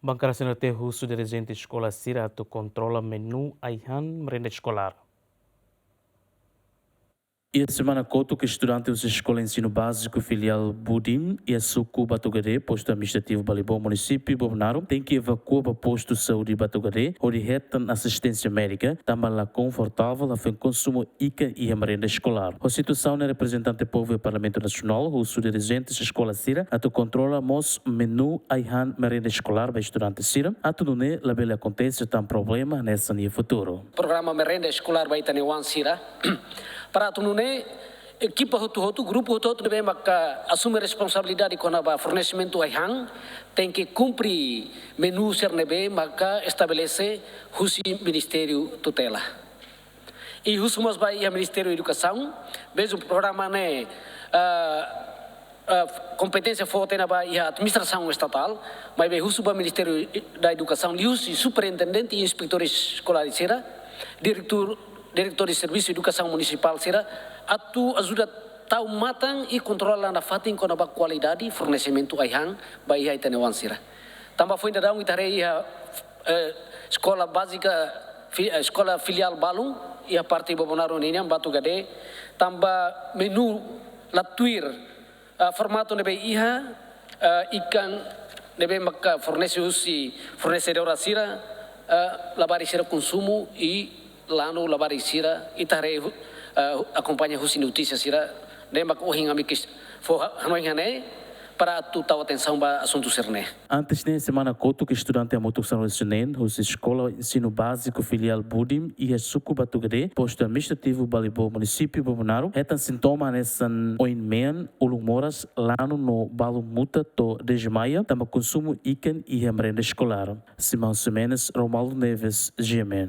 Bancada Senate Russo dirigente escola Sirato controla menu Aihan merenda escolar. E a semana conta que estudantes da Escola Ensino Básico Filial Budim e a Sucu Batugaré, posto administrativo Balibão, município Bobonaro, tem que evacuar para posto de saúde Batugaré, onde retam assistência médica, também lá confortável, a fim consumo ICA e a merenda escolar. A situação é representante do povo do Parlamento Nacional, o dirigentes da Escola Sira, a tu controla mos menu Aihan merenda escolar para estudantes Sira, a tu não é, labela acontece, tem problema nessa no futuro. Programa merenda escolar vai ter Newan Sira. Para tu não equipa hotu grupo hotu deve maka assume responsabilidade com a fornecimento Aihan tem que cumprir menu sernebe maka estabelece o Ministério tutela. E os mas vai a Ministério Educação, mesmo programa né competência forte na a administração estatal, mas bem o Ministério da Educação, o superintendente e inspetores escolares será diretor de serviço de educação municipal será atu ajuda tau matang e controla na fatin com a qualidade fornecimento Aihan vai aí tenewan será também foi ainda um itarei a escola básica escola filial Balung e a parte Bobonaro Niniam Batugade também menu latuir formato nebe iha ikan nebe maka fornecedor sira labari sira consumo e lá no Labaricira, Itarei acompanha as notícias, lembra que o Ringamikis foi para tu tal atenção para assunto cerne. Antes da semana coto que estudante a motoção recém, os escola ensino básico filial Budim e a Sucu Batugaré, posto administrativo Balibô, município Bobonaro, é sintoma nessa oinmen ulumoras lá no balo muta to desmaia, tama consumo iken e a merenda escolar. Simão Semenes, Romualdo Neves, GMN.